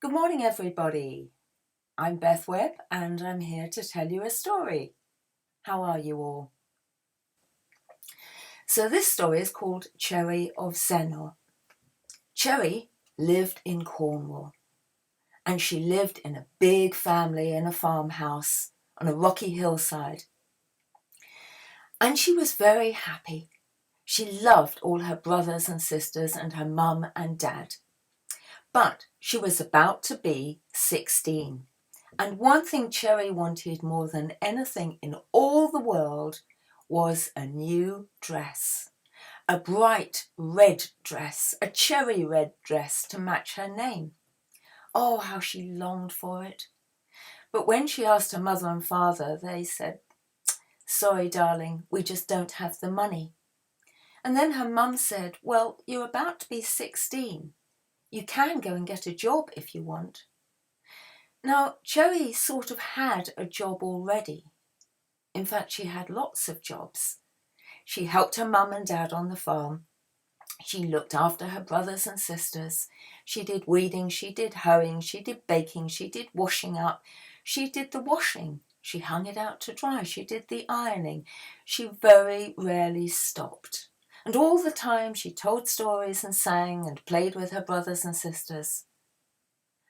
Good morning, everybody. I'm Beth Webb, and I'm here to tell you a story. How are you all? So this story is called Cherry of Zennor. Cherry lived in Cornwall, and she lived in a big family in a farmhouse on a rocky hillside. And she was very happy. She loved all her brothers and sisters and her mum and dad. But she was about to be 16. And one thing Cherry wanted more than anything in all the world was a new dress. A bright red dress, a cherry red dress to match her name. Oh, how she longed for it. But when she asked her mother and father, they said, "Sorry, darling, we just don't have the money." And then her mum said, "Well, you're about to be 16. You can go and get a job if you want." Now, Cherry sort of had a job already. In fact, she had lots of jobs. She helped her mum and dad on the farm. She looked after her brothers and sisters. She did weeding, she did hoeing, she did baking, she did washing up. She did the washing. She hung it out to dry. She did the ironing. She very rarely stopped. And all the time she told stories and sang and played with her brothers and sisters.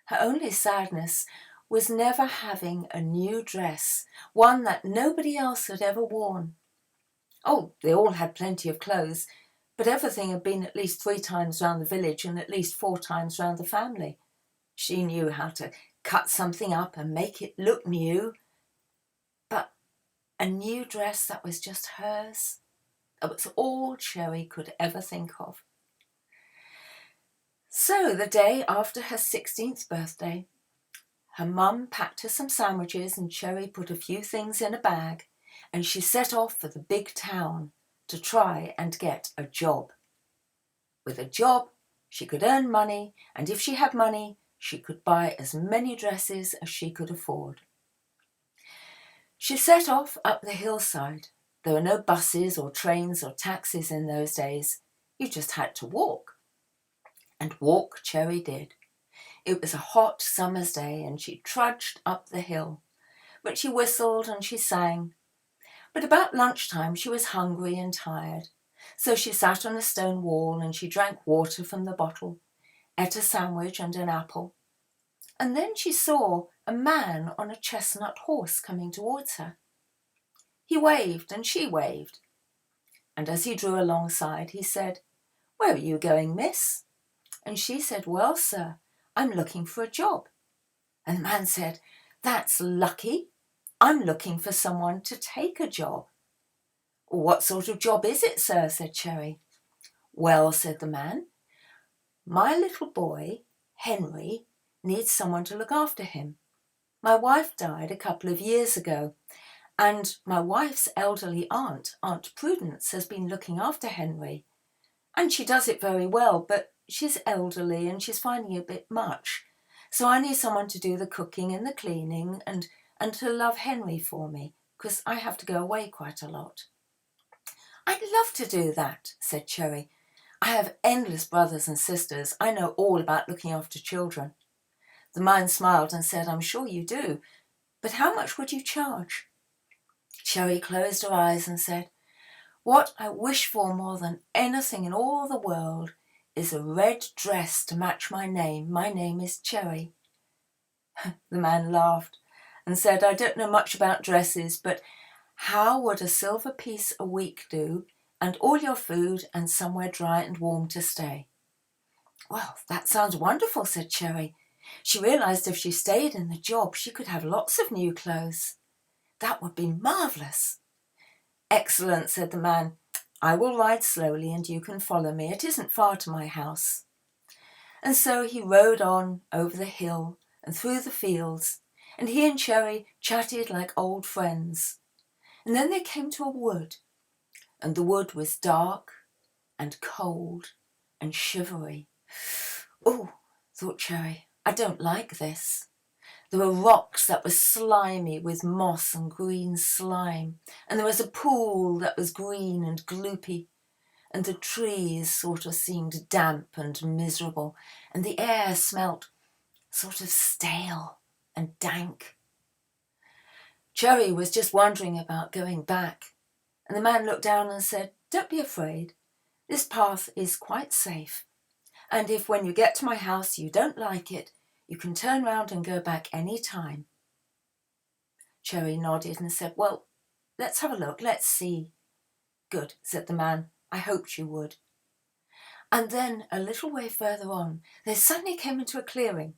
Her only sadness was never having a new dress, one that nobody else had ever worn. Oh, they all had plenty of clothes, but everything had been at least 3 times round the village and at least 4 times round the family. She knew how to cut something up and make it look new, but a new dress that was just hers, that was all Cherry could ever think of. So the day after her 16th birthday, her mum packed her some sandwiches and Cherry put a few things in a bag, and she set off for the big town to try and get a job. With a job, she could earn money, and if she had money, she could buy as many dresses as she could afford. She set off up the hillside. There were no buses or trains or taxis in those days. You just had to walk. And walk Cherry did. It was a hot summer's day and she trudged up the hill. But she whistled and she sang. But about lunchtime she was hungry and tired. So she sat on a stone wall and she drank water from the bottle, ate a sandwich and an apple. And then she saw a man on a chestnut horse coming towards her. He waved and she waved. And as he drew alongside, he said, "Where are you going, miss?" And she said, "Well, sir, I'm looking for a job." And the man said, "That's lucky. I'm looking for someone to take a job." "What sort of job is it, sir?" said Cherry. "Well," said the man, "my little boy, Henry, needs someone to look after him. My wife died a couple of years ago, and my wife's elderly aunt, Aunt Prudence, has been looking after Henry. And she does it very well, but she's elderly and she's finding it a bit much. So I need someone to do the cooking and the cleaning and to love Henry for me, because I have to go away quite a lot." "I'd love to do that," said Cherry. "I have endless brothers and sisters. I know all about looking after children." The man smiled and said, "I'm sure you do, but how much would you charge?" Cherry closed her eyes and said, "What I wish for more than anything in all the world is a red dress to match my name. My name is Cherry." The man laughed and said, "I don't know much about dresses, but how would a silver piece a week do, and all your food and somewhere dry and warm to stay?" "Well, that sounds wonderful," said Cherry. She realized if she stayed in the job, she could have lots of new clothes. That would be marvelous. "Excellent," said the man. "I will ride slowly and you can follow me. It isn't far to my house." And so he rode on over the hill and through the fields, and he and Cherry chatted like old friends. And then they came to a wood, and the wood was dark and cold and shivery. "Oh," thought Cherry, "I don't like this." There were rocks that were slimy with moss and green slime, and there was a pool that was green and gloopy, and the trees sort of seemed damp and miserable, and the air smelt sort of stale and dank. Cherry was just wondering about going back, and the man looked down and said, "Don't be afraid. This path is quite safe. And if when you get to my house you don't like it, you can turn round and go back any time." Cherry nodded and said, "Well, let's have a look. Let's see." "Good," said the man. "I hoped you would." And then a little way further on, they suddenly came into a clearing.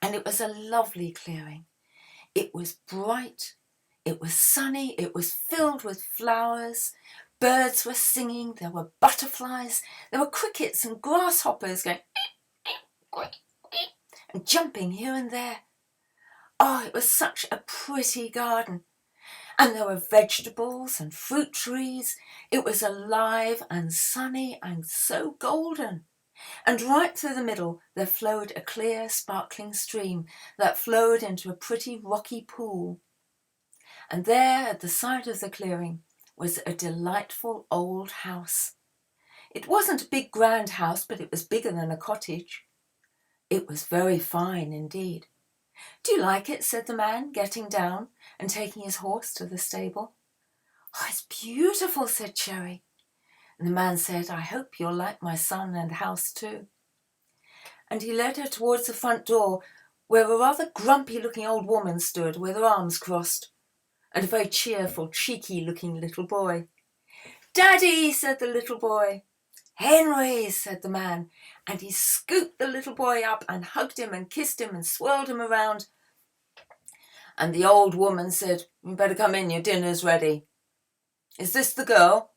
And it was a lovely clearing. It was bright. It was sunny. It was filled with flowers. Birds were singing. There were butterflies. There were crickets and grasshoppers going and jumping here and there. Oh, it was such a pretty garden. And there were vegetables and fruit trees. It was alive and sunny and so golden. And right through the middle there flowed a clear, sparkling stream that flowed into a pretty rocky pool. And there at the side of the clearing was a delightful old house. It wasn't a big grand house, but it was bigger than a cottage. It was very fine indeed. "Do you like it?" said the man, getting down and taking his horse to the stable. "Oh, it's beautiful," said Cherry. And the man said, "I hope you'll like my son and house too." And he led her towards the front door, where a rather grumpy-looking old woman stood with her arms crossed, and a very cheerful, cheeky-looking little boy. "Daddy," said the little boy. "Henry," said the man, and he scooped the little boy up and hugged him and kissed him and swirled him around. And the old woman said, "You better come in, your dinner's ready." "Is this the girl?"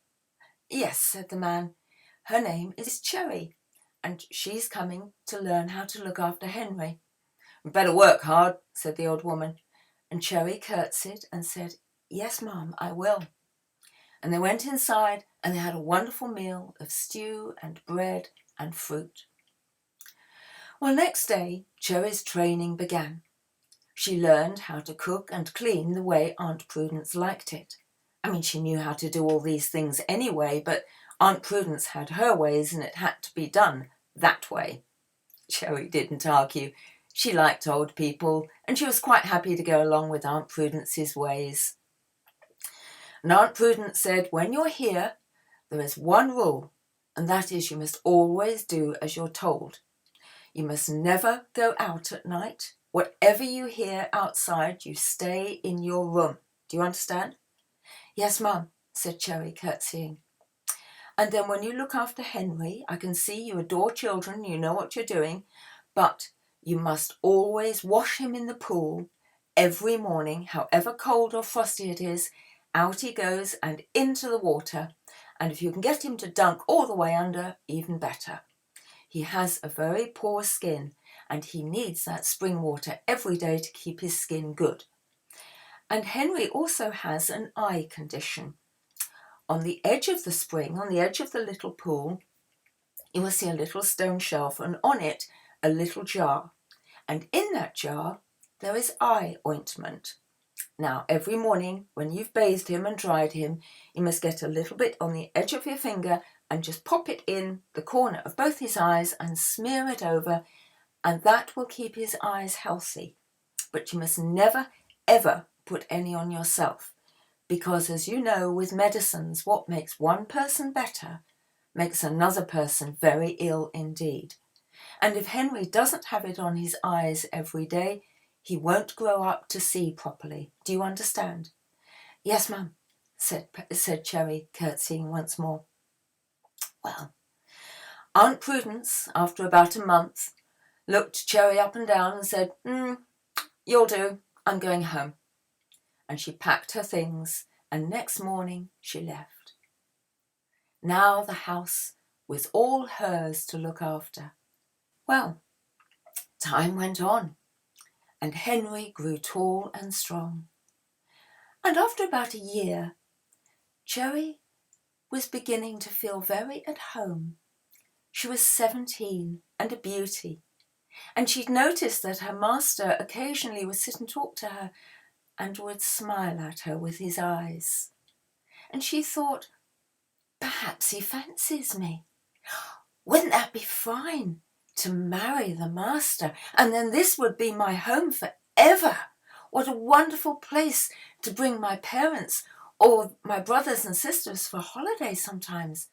"Yes," said the man. "Her name is Cherry, and she's coming to learn how to look after Henry." "You better work hard," said the old woman. And Cherry curtsied and said, "Yes, Mum, I will." And they went inside and they had a wonderful meal of stew and bread and fruit. Well, next day, Cherry's training began. She learned how to cook and clean the way Aunt Prudence liked it. I mean, she knew how to do all these things anyway, but Aunt Prudence had her ways and it had to be done that way. Cherry didn't argue. She liked old people and she was quite happy to go along with Aunt Prudence's ways. And Aunt Prudence said, "When you're here, there is one rule, and that is you must always do as you're told. You must never go out at night. Whatever you hear outside, you stay in your room. Do you understand?" "Yes, Mum," said Cherry, curtsying. "And then when you look after Henry, I can see you adore children, you know what you're doing, but you must always wash him in the pool every morning, however cold or frosty it is. Out he goes and into the water, and if you can get him to dunk all the way under, even better. He has a very poor skin, and he needs that spring water every day to keep his skin good. And Henry also has an eye condition. On the edge of the spring, on the edge of the little pool, you will see a little stone shelf, and on it a little jar. And in that jar there is eye ointment. Now, every morning when you've bathed him and dried him, you must get a little bit on the edge of your finger and just pop it in the corner of both his eyes and smear it over, and that will keep his eyes healthy. But you must never, ever put any on yourself, because as you know, with medicines, what makes one person better makes another person very ill indeed. And if Henry doesn't have it on his eyes every day, he won't grow up to see properly. Do you understand?" "Yes, Mum," said Cherry, curtsying once more. Well, Aunt Prudence, after about a month, looked Cherry up and down and said, "You'll do. I'm going home." And she packed her things, and next morning she left. Now the house was all hers to look after. Well, time went on, and Henry grew tall and strong. And after about a year, Cherry was beginning to feel very at home. She was 17 and a beauty, and she'd noticed that her master occasionally would sit and talk to her and would smile at her with his eyes. And she thought, perhaps he fancies me. Wouldn't that be fine, to marry the master, and then this would be my home forever. What a wonderful place to bring my parents or my brothers and sisters for holidays sometimes.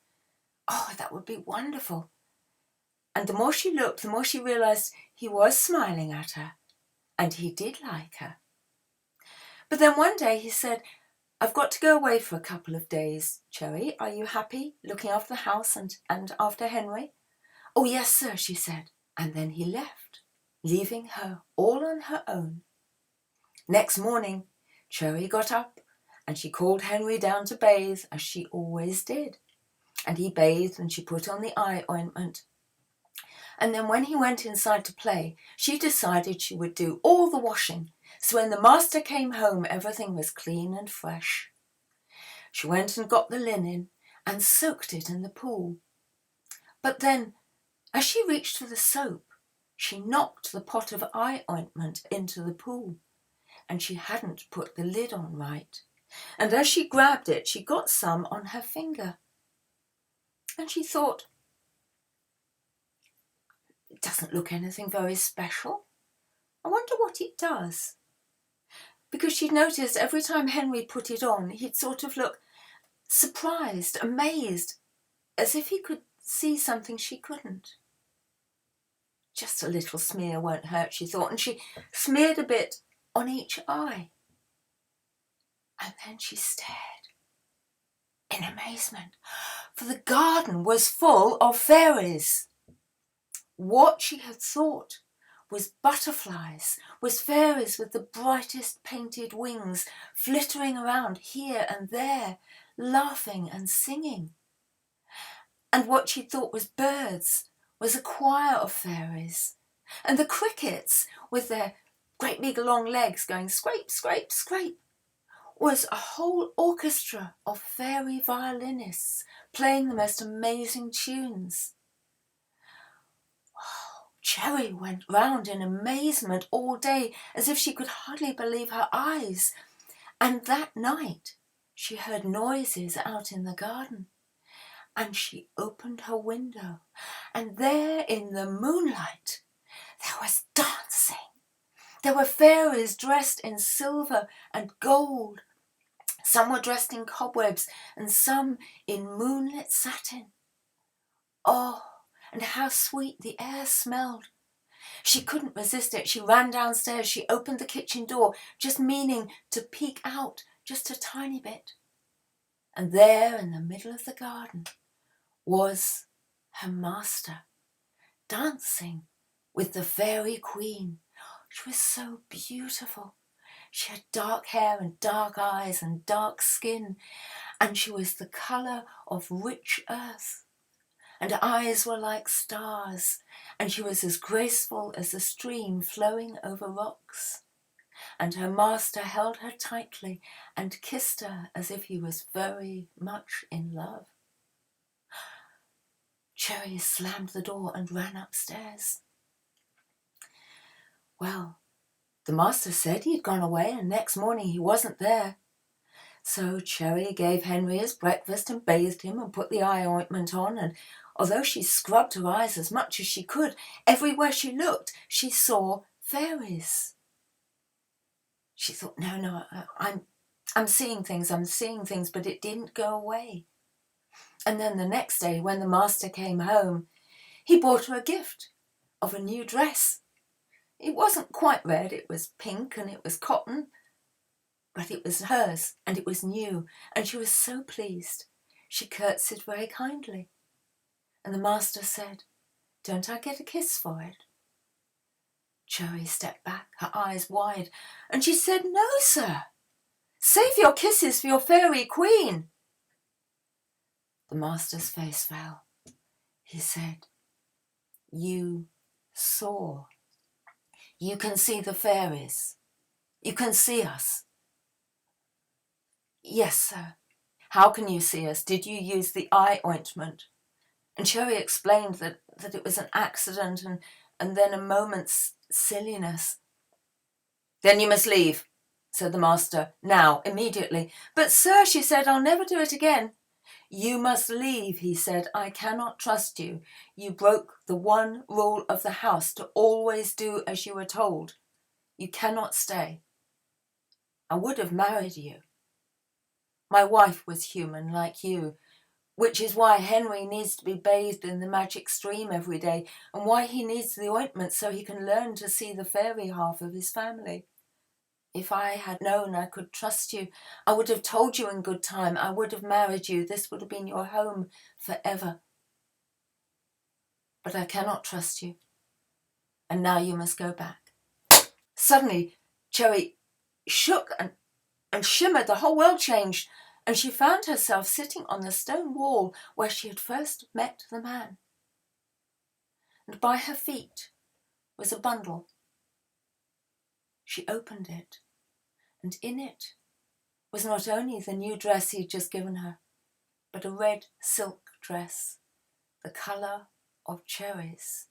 Oh, that would be wonderful. And the more she looked, the more she realised he was smiling at her, and he did like her. But then one day he said, I've got to go away for a couple of days. Cherry, are you happy looking after the house and after Henry? Oh, yes, sir, she said. And then he left, leaving her all on her own. Next morning, Cherry got up and she called Henry down to bathe, as she always did. And he bathed and she put on the eye ointment. And then when he went inside to play, she decided she would do all the washing. So when the master came home, everything was clean and fresh. She went and got the linen and soaked it in the pool. But then, as she reached for the soap, she knocked the pot of eye ointment into the pool, and she hadn't put the lid on right. And as she grabbed it, she got some on her finger. And she thought, it doesn't look anything very special. I wonder what it does. Because she'd noticed every time Henry put it on, he'd sort of look surprised, amazed, as if he could see something she couldn't. Just a little smear won't hurt, she thought, and she smeared a bit on each eye. And then she stared in amazement, for the garden was full of fairies. What she had thought was butterflies, was fairies with the brightest painted wings, flittering around here and there, laughing and singing. And what she thought was birds was a choir of fairies, and the crickets, with their great big long legs going scrape, scrape, scrape, was a whole orchestra of fairy violinists playing the most amazing tunes. Cherry went round in amazement all day, as if she could hardly believe her eyes. And that night she heard noises out in the garden, and she opened her window, and there in the moonlight there was dancing. There were fairies dressed in silver and gold. Some were dressed in cobwebs, and some in moonlit satin. Oh, and how sweet the air smelled. She couldn't resist it. She ran downstairs. She opened the kitchen door, just meaning to peek out just a tiny bit. And there in the middle of the garden was her master, dancing with the fairy queen. She was so beautiful. She had dark hair and dark eyes and dark skin, and she was the colour of rich earth. And her eyes were like stars, and she was as graceful as a stream flowing over rocks. And her master held her tightly and kissed her as if he was very much in love. Cherry slammed the door and ran upstairs. Well, the master said he'd gone away, and next morning he wasn't there. So Cherry gave Henry his breakfast and bathed him and put the eye ointment on, and although she scrubbed her eyes as much as she could, everywhere she looked she saw fairies. She thought, no, I'm seeing things, but it didn't go away. And then the next day, when the master came home, he bought her a gift of a new dress. It wasn't quite red, it was pink and it was cotton, but it was hers and it was new, and she was so pleased. She curtsied very kindly. And the master said, "Don't I get a kiss for it?" Cherry stepped back, her eyes wide, and she said, "No, sir. Save your kisses for your fairy queen." The master's face fell. He said, "You saw. You can see the fairies. You can see us." "Yes, sir." "How can you see us? Did you use the eye ointment?" And Cherry explained that it was an accident and then a moment's silliness. "Then you must leave," said the master. "Now, immediately." "But, sir," she said, "I'll never do it again." You must leave, he said. I cannot trust you. You broke the one rule of the house, to always do as you were told. You cannot stay. I would have married you. My wife was human like you, which is why Henry needs to be bathed in the magic stream every day, and why he needs the ointment so he can learn to see the fairy half of his family. If I had known I could trust you, I would have told you in good time. I would have married you. This would have been your home forever. But I cannot trust you, and now you must go back. Suddenly, Cherry shook and shimmered. The whole world changed, and she found herself sitting on the stone wall where she had first met the man. And by her feet was a bundle. She opened it, and in it was not only the new dress he had just given her, but a red silk dress, the colour of cherries,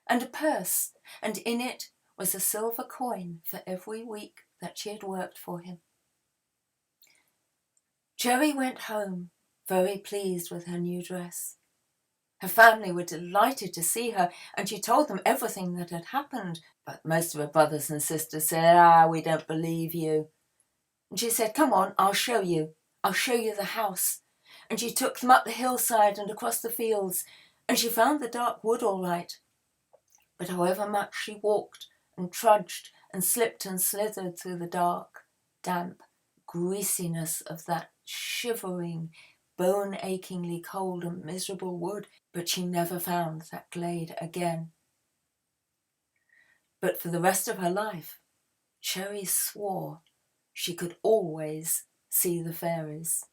and a purse, and in it was a silver coin for every week that she had worked for him. Cherry went home, very pleased with her new dress. Her family were delighted to see her, and she told them everything that had happened, but most of her brothers and sisters said, we don't believe you. And she said, come on, I'll show you the house. And she took them up the hillside and across the fields, and she found the dark wood all right. But however much she walked and trudged and slipped and slithered through the dark, damp greasiness of that shivering, bone-achingly cold and miserable wood, but she never found that glade again. But for the rest of her life, Cherry swore she could always see the fairies.